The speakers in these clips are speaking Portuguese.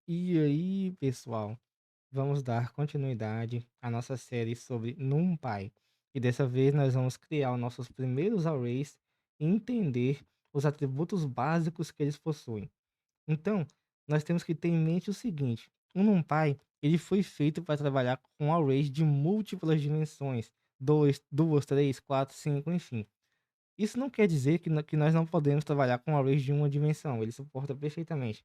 E aí, pessoal, vamos dar continuidade à nossa série sobre NumPy. E dessa vez nós vamos criar os nossos primeiros arrays e entender os atributos básicos que eles possuem. Então, nós temos que ter em mente o seguinte: o NumPy ele foi feito para trabalhar com arrays de múltiplas dimensões, 2, 2, 3, 4, 5, enfim. Isso não quer dizer que nós não podemos trabalhar com arrays de uma dimensão, ele suporta perfeitamente.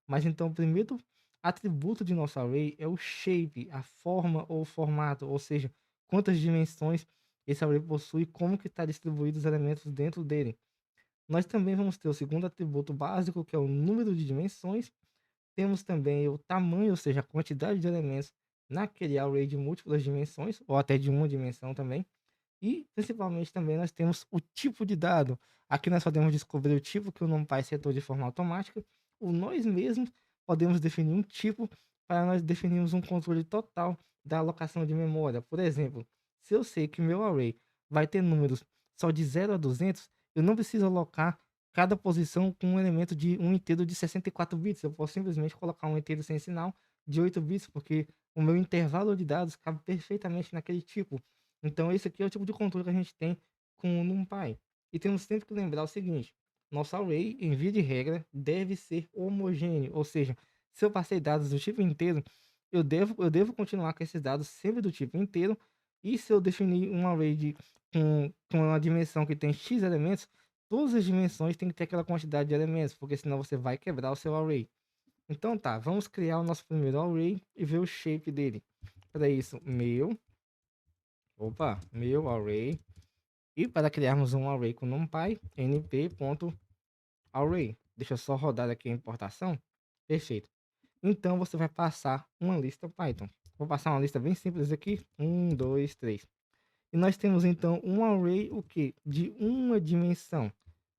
Mas então o primeiro atributo de nosso array é o shape, a forma ou formato, ou seja, quantas dimensões esse array possui e como que está distribuído os elementos dentro dele. Nós também vamos ter o segundo atributo básico, que é o número de dimensões. Temos também o tamanho, ou seja, a quantidade de elementos naquele array de múltiplas dimensões, ou até de uma dimensão também. E, principalmente, também nós temos o tipo de dado. Aqui nós podemos descobrir o tipo que o NumPy setou de forma automática, ou nós mesmos podemos definir um tipo para nós definirmos um controle total da alocação de memória. Por exemplo, se eu sei que meu array vai ter números só de 0 a 200, eu não preciso alocar cada posição com um elemento de um inteiro de 64 bits. Eu posso simplesmente colocar um inteiro sem sinal de 8 bits, porque o meu intervalo de dados cabe perfeitamente naquele tipo. Então, esse aqui é o tipo de controle que a gente tem com o NumPy. E temos sempre que lembrar o seguinte: nosso array, em via de regra, deve ser homogêneo, ou seja, se eu passei dados do tipo inteiro, eu devo continuar com esses dados sempre do tipo inteiro. E se eu definir um array com uma dimensão que tem X elementos, todas as dimensões têm que ter aquela quantidade de elementos, porque senão você vai quebrar o seu array. Então tá, vamos criar o nosso primeiro array e ver o shape dele. Para isso, meu array. E para criarmos um array com NumPy, np.array. Deixa eu só rodar aqui a importação. Perfeito. Então você vai passar uma lista Python. Vou passar uma lista bem simples aqui. Um, 2, 3. E nós temos então um array o que? De uma dimensão.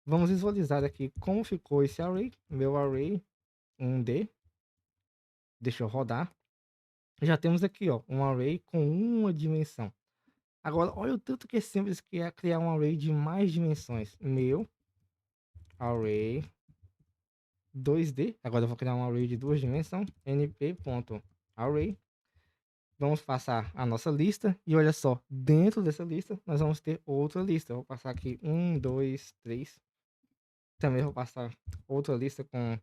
Vamos visualizar aqui como ficou esse array. Meu array 1D. Deixa eu rodar. Já temos aqui ó, um array com uma dimensão. Agora, olha o tanto que é simples que é criar um array de mais dimensões. Meu array 2D. Agora eu vou criar um array de duas dimensões. np.array. Vamos passar a nossa lista. E olha só, dentro dessa lista, nós vamos ter outra lista. Eu vou passar aqui 1, 2, 3. Também vou passar outra lista com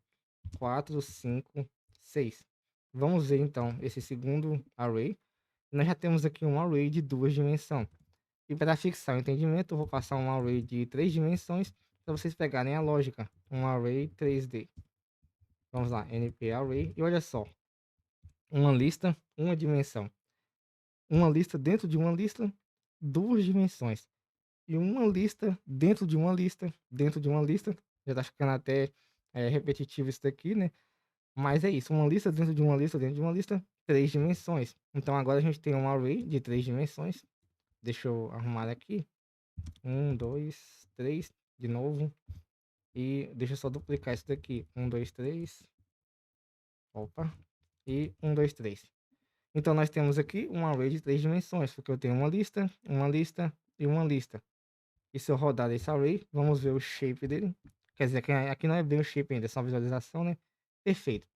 4, 5, 6. Vamos ver então esse segundo array. Nós já temos aqui um array de duas dimensões. E para fixar o entendimento, eu vou passar um array de três dimensões para vocês pegarem a lógica. Um array 3D. Vamos lá, np array. E olha só, uma lista, uma dimensão. Uma lista dentro de uma lista, duas dimensões. E uma lista dentro de uma lista, dentro de uma lista. Já tá ficando até repetitivo isso daqui, né? Mas é isso, uma lista dentro de uma lista, dentro de uma lista, três dimensões. Então agora a gente tem um array de três dimensões. Deixa eu arrumar aqui. Um, dois, três, de novo. E deixa eu só duplicar isso daqui. Um, dois, três. Opa. E um, dois, três. Então nós temos aqui um array de três dimensões, porque eu tenho uma lista e uma lista. E se eu rodar esse array, vamos ver o shape dele. Quer dizer, aqui não é bem o shape ainda, é só uma visualização, né? Perfeito.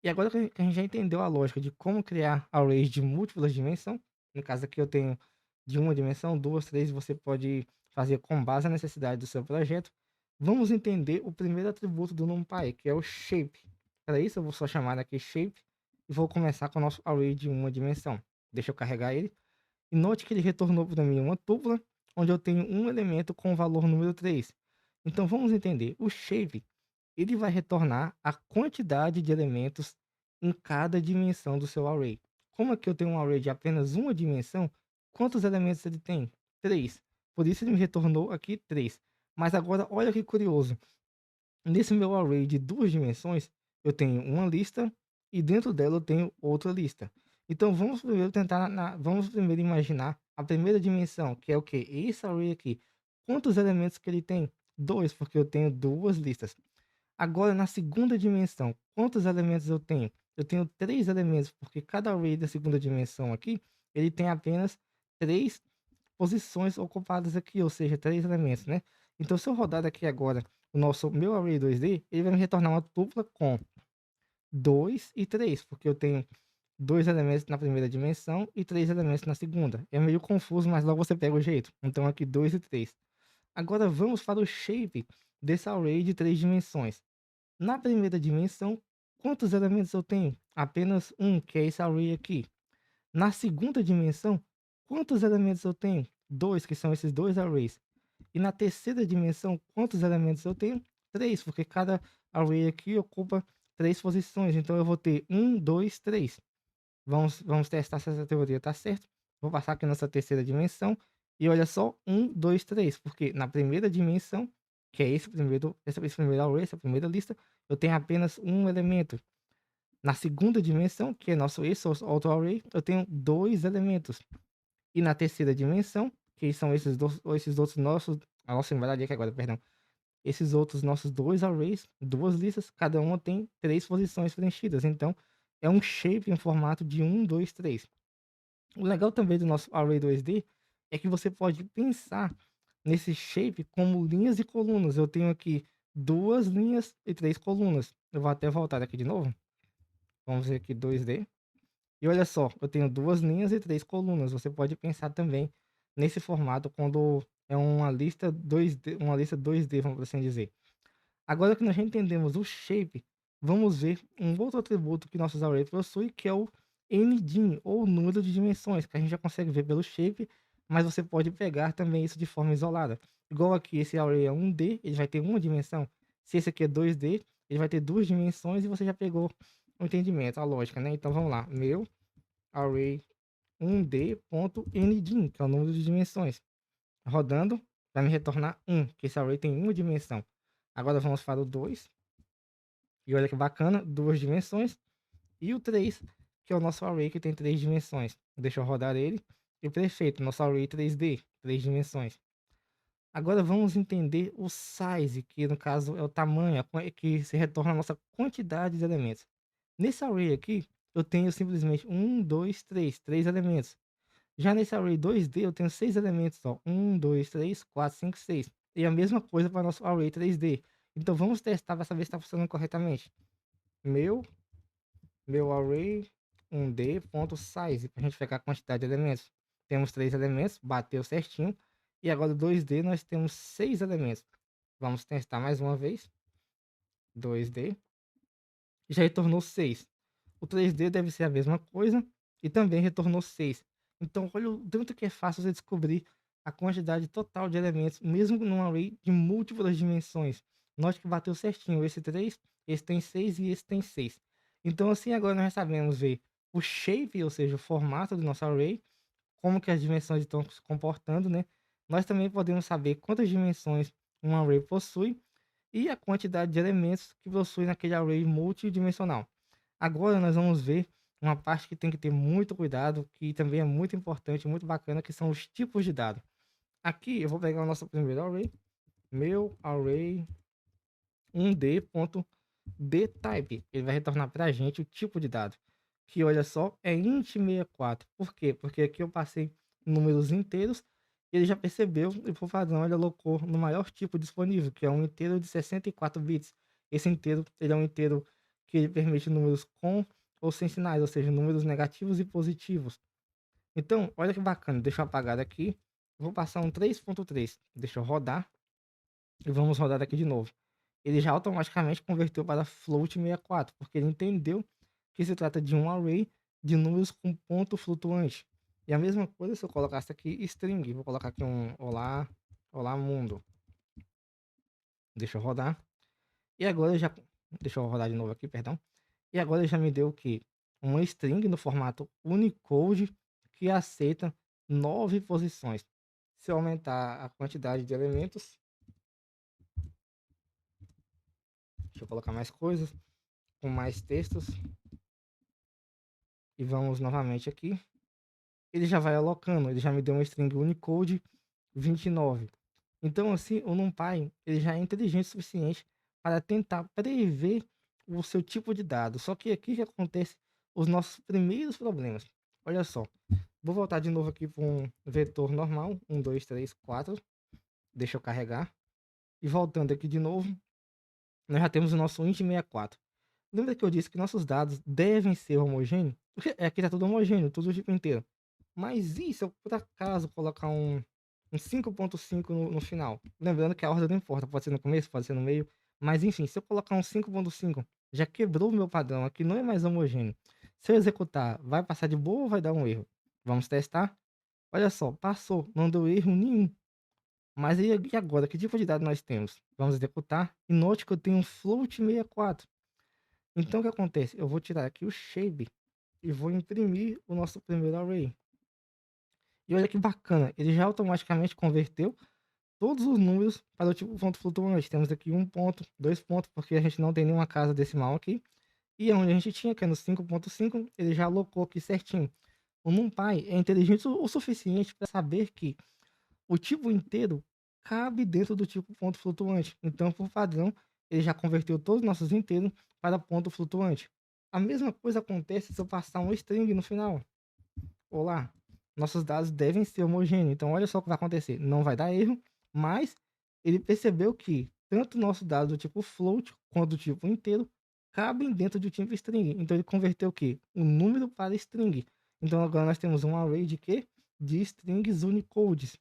E agora que a gente já entendeu a lógica de como criar arrays de múltiplas dimensões, no caso aqui eu tenho de uma dimensão, duas, três, você pode fazer com base na necessidade do seu projeto. Vamos entender o primeiro atributo do NumPy, que é o shape. Para isso eu vou só chamar aqui shape e vou começar com o nosso array de uma dimensão. Deixa eu carregar ele. E note que ele retornou para mim uma tupla, onde eu tenho um elemento com o valor número 3. Então vamos entender, o shape ele vai retornar a quantidade de elementos em cada dimensão do seu array. Como aqui eu tenho um array de apenas uma dimensão, quantos elementos ele tem? 3. Por isso ele me retornou aqui 3. Mas agora olha que curioso. Nesse meu array de duas dimensões, eu tenho uma lista e dentro dela eu tenho outra lista. Então vamos primeiro vamos primeiro imaginar a primeira dimensão, que é o que? Esse array aqui. Quantos elementos que ele tem? Dois, porque eu tenho duas listas. Agora, na segunda dimensão, quantos elementos eu tenho? Eu tenho três elementos, porque cada array da segunda dimensão aqui, ele tem apenas três posições ocupadas aqui, ou seja, três elementos, né? Então, se eu rodar aqui agora meu array 2D, ele vai me retornar uma tupla com 2 e 3, porque eu tenho 2 elementos na primeira dimensão e 3 elementos na segunda. É meio confuso, mas logo você pega o jeito. Então aqui 2 e 3. Agora vamos para o shape desse array de 3 dimensões. Na primeira dimensão, quantos elementos eu tenho? Apenas um, que é esse array aqui. Na segunda dimensão, quantos elementos eu tenho? Dois, que são esses dois arrays. E na terceira dimensão, quantos elementos eu tenho? Três, porque cada array aqui ocupa 3 posições. Então eu vou ter um, dois, três. Vamos testar se essa teoria está certa. Vou passar aqui nessa terceira dimensão. E olha só, um, dois, três. Porque na primeira dimensão, que é esse primeiro array, essa primeira lista, eu tenho apenas um elemento. Na segunda dimensão, que é esse outro array, eu tenho 2 elementos. E na terceira dimensão, que são esses outros nossos. A nossa embaralha aqui agora, perdão. Esses outros nossos 2 arrays, 2 listas, cada uma tem 3 posições preenchidas. Então, é um shape em formato de 1, 2, 3. O legal também do nosso array 2D é que você pode pensar nesse shape como linhas e colunas. Eu tenho aqui 2 linhas e 3 colunas. Eu vou até voltar aqui de novo. Vamos ver aqui 2D. E olha só, eu tenho 2 linhas e 3 colunas. Você pode pensar também nesse formato quando é uma lista 2D, vamos assim dizer. Agora que nós já entendemos o shape, vamos ver um outro atributo que nossos arrays possuem, que é o NDIM, ou número de dimensões, que a gente já consegue ver pelo shape, mas você pode pegar também isso de forma isolada. Igual aqui, esse array é 1D, ele vai ter uma dimensão. Se esse aqui é 2D, ele vai ter 2 dimensões e você já pegou o entendimento, a lógica, né? Então vamos lá, meu array 1D.NDIM, que é o número de dimensões. Rodando, vai me retornar 1, que esse array tem uma dimensão. Agora vamos para o 2. E olha que bacana, 2 dimensões. E o 3, que é o nosso array que tem 3 dimensões. Deixa eu rodar ele. E perfeito, nosso array 3D, 3 dimensões. Agora vamos entender o size, que no caso é o tamanho, que se retorna a nossa quantidade de elementos. Nesse array aqui, eu tenho simplesmente 1, 2, 3 elementos. Já nesse array 2D, eu tenho 6 elementos, ó. 1, 2, 3, 4, 5, 6. E a mesma coisa para o nosso array 3D. Então vamos testar para saber se está funcionando corretamente. Meu, meu array 1D.size, para a gente pegar a quantidade de elementos. Temos 3 elementos, bateu certinho. E agora 2D nós temos 6 elementos. Vamos testar mais uma vez. 2D. Já retornou 6. O 3D deve ser a mesma coisa e também retornou 6. Então, olha o tanto que é fácil você descobrir a quantidade total de elementos, mesmo num array de múltiplas dimensões. Note que bateu certinho. Esse 3, esse tem 6 e esse tem 6. Então, assim, agora nós sabemos ver o shape, ou seja, o formato do nosso array, como que as dimensões estão se comportando, né? Nós também podemos saber quantas dimensões um array possui e a quantidade de elementos que possui naquele array multidimensional. Agora nós vamos ver uma parte que tem que ter muito cuidado, que também é muito importante, muito bacana, que são os tipos de dado. Aqui eu vou pegar o nosso primeiro array, meu array 1D.dtype. Ele vai retornar para a gente o tipo de dado, que olha só, é int64. Por quê? Porque aqui eu passei números inteiros, e ele já percebeu e por padrão ele alocou no maior tipo disponível, que é um inteiro de 64 bits. Esse inteiro, ele é um inteiro que ele permite números com ou sem sinais, ou seja, números negativos e positivos. Então, olha que bacana, deixa eu apagar aqui. Vou passar um 3.3, deixa eu rodar e vamos rodar aqui de novo. Ele já automaticamente converteu para float 64, porque ele entendeu que se trata de um array de números com ponto flutuante. E a mesma coisa se eu colocasse aqui string, vou colocar aqui um olá, olá mundo. Deixa eu rodar. E agora já, deixa eu rodar de novo aqui, perdão. E agora já me deu o que? Uma string no formato Unicode que aceita 9 posições. Se eu aumentar a quantidade de elementos, deixa eu colocar mais coisas, com mais textos. E vamos novamente aqui. Ele já vai alocando, ele já me deu uma string Unicode 29. Então, assim, o NumPy ele já é inteligente o suficiente para tentar prever o seu tipo de dado. Só que aqui que acontece os nossos primeiros problemas. Olha só, vou voltar de novo aqui para um vetor normal, 1, 2, 3, 4. Deixa eu carregar. E voltando aqui de novo, nós já temos o nosso int64. Lembra que eu disse que nossos dados devem ser homogêneos? Porque aqui tá tudo homogêneo, tudo tipo inteiro. Mas e se eu por acaso colocar um 5.5 no final? Lembrando que a ordem não importa, pode ser no começo, pode ser no meio. Mas enfim, se eu colocar um 5.5, já quebrou o meu padrão, aqui não é mais homogêneo. Se eu executar, vai passar de boa ou vai dar um erro? Vamos testar? Olha só, passou, não deu erro nenhum. Mas e agora, que tipo de dado nós temos? Vamos executar e note que eu tenho um float 64. Então o que acontece? Eu vou tirar aqui o shape e vou imprimir o nosso primeiro array. E olha que bacana, ele já automaticamente converteu todos os números para o tipo ponto flutuante. Temos aqui um ponto, dois pontos, porque a gente não tem nenhuma casa decimal aqui. E onde a gente tinha, que é no 5.5, ele já alocou aqui certinho. O NumPy é inteligente o suficiente para saber que o tipo inteiro cabe dentro do tipo ponto flutuante. Então, por padrão, ele já converteu todos os nossos inteiros para ponto flutuante. A mesma coisa acontece se eu passar um string no final. Olá, nossos dados devem ser homogêneos. Então, olha só o que vai acontecer. Não vai dar erro, mas ele percebeu que tanto o nosso dado do tipo float quanto do tipo inteiro cabem dentro do tipo string. Então, ele converteu o quê? Um número para string. Então, agora nós temos um array de quê? De strings Unicodes.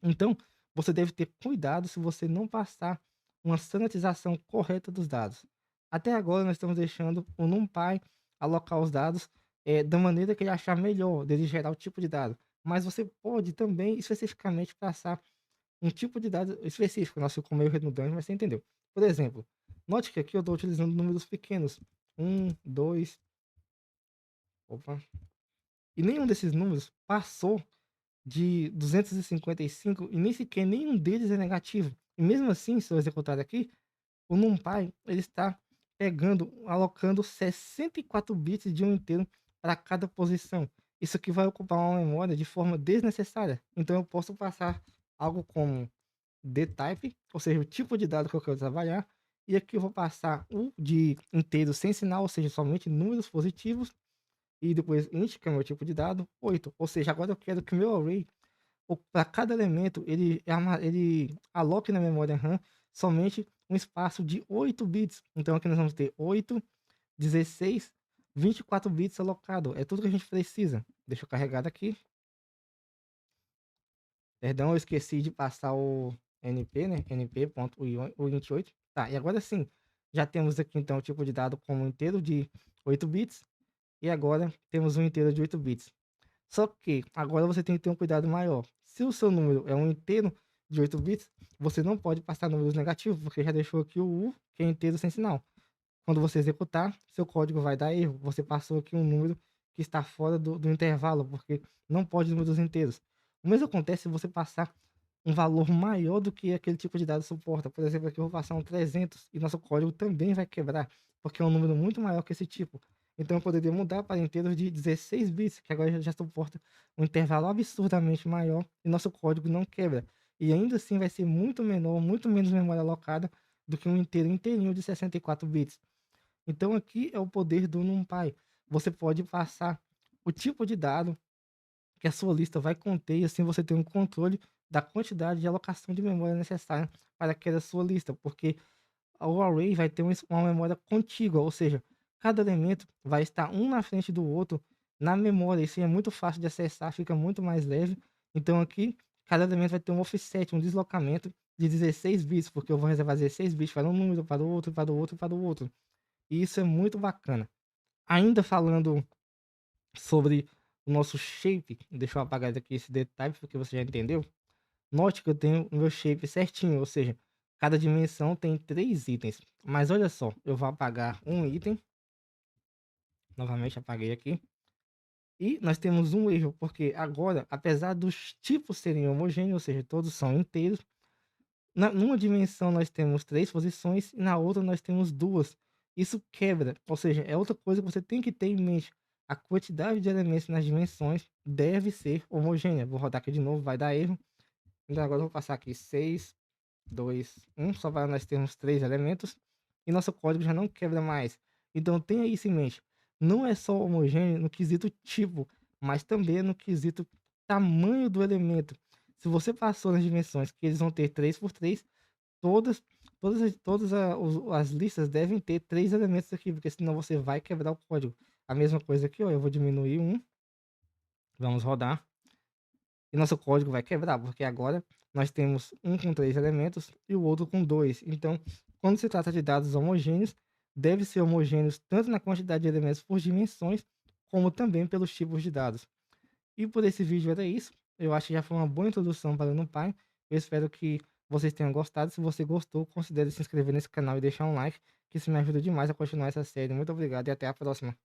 Então, você deve ter cuidado se você não passar uma sanitização correta dos dados. Até agora, nós estamos deixando o NumPy alocar os dados da maneira que ele achar melhor, dele gerar o tipo de dado. Mas você pode também especificamente passar um tipo de dado específico. Nossa, ficou meio redundante, mas você entendeu. Por exemplo, note que aqui eu estou utilizando números pequenos. Um, dois. Opa. E nenhum desses números passou de 255 e nem sequer nenhum deles é negativo. E mesmo assim, se eu executar aqui, o NumPy ele está pegando, alocando 64 bits de um inteiro para cada posição. Isso aqui vai ocupar uma memória de forma desnecessária. Então eu posso passar algo como dtype, ou seja, o tipo de dado que eu quero trabalhar, e aqui eu vou passar o de inteiro sem sinal, ou seja, somente números positivos, e depois int, que é o meu tipo de dado, 8. Ou seja, agora eu quero que o meu array para cada elemento ele aloque na memória RAM somente um espaço de 8 bits. Então aqui nós vamos ter 8, 16, 24 bits alocado. É tudo que a gente precisa. Deixa eu carregar aqui. Perdão, eu esqueci de passar o np, né? np.int8. Tá, e agora sim, já temos aqui então o tipo de dado como inteiro de 8 bits. E agora temos um inteiro de 8 bits. Só que agora você tem que ter um cuidado maior. Se o seu número é um inteiro de 8 bits, você não pode passar números negativos, porque já deixou aqui o U, que é inteiro sem sinal. Quando você executar, seu código vai dar erro. Você passou aqui um número que está fora do intervalo, porque não pode números inteiros. O mesmo acontece se você passar um valor maior do que aquele tipo de dado suporta. Por exemplo, aqui eu vou passar um 300 e nosso código também vai quebrar, porque é um número muito maior que esse tipo. Então eu poderia mudar para inteiros de 16 bits, que agora já suporta um intervalo absurdamente maior e nosso código não quebra. E ainda assim vai ser muito menor, muito menos memória alocada do que um inteiro inteirinho de 64 bits. Então aqui é o poder do NumPy. Você pode passar o tipo de dado que a sua lista vai conter e assim você tem um controle da quantidade de alocação de memória necessária para aquela sua lista, porque o array vai ter uma memória contígua, ou seja, cada elemento vai estar um na frente do outro na memória. Isso é muito fácil de acessar, fica muito mais leve. Então aqui, cada elemento vai ter um offset, um deslocamento de 16 bits, porque eu vou reservar 16 bits para um número, para o outro, para o outro, para o outro. E isso é muito bacana. Ainda falando sobre o nosso shape, deixa eu apagar aqui esse detalhe, porque você já entendeu. Note que eu tenho o meu shape certinho, ou seja, cada dimensão tem 3 itens. Mas olha só, eu vou apagar um item. Novamente apaguei aqui. E nós temos um erro, porque agora, apesar dos tipos serem homogêneos, ou seja, todos são inteiros, numa dimensão nós temos 3 posições e na outra nós temos 2. Isso quebra, ou seja, é outra coisa que você tem que ter em mente. A quantidade de elementos nas dimensões deve ser homogênea. Vou rodar aqui de novo, vai dar erro. Então agora eu vou passar aqui 6, 2, 1, só para nós termos 3 elementos e nosso código já não quebra mais. Então tenha isso em mente. Não é só homogêneo no quesito tipo, mas também no quesito tamanho do elemento. Se você passou nas dimensões que eles vão ter 3 por 3, todas as listas devem ter 3 elementos aqui, porque senão você vai quebrar o código. A mesma coisa aqui, ó, eu vou diminuir um, vamos rodar, e nosso código vai quebrar, porque agora nós temos um com 3 elementos e o outro com 2. Então, quando se trata de dados homogêneos, deve ser homogêneos tanto na quantidade de elementos por dimensões, como também pelos tipos de dados. E por esse vídeo era isso. Eu acho que já foi uma boa introdução para o NumPy. Eu espero que vocês tenham gostado. Se você gostou, considere se inscrever nesse canal e deixar um like, que isso me ajuda demais a continuar essa série. Muito obrigado e até a próxima.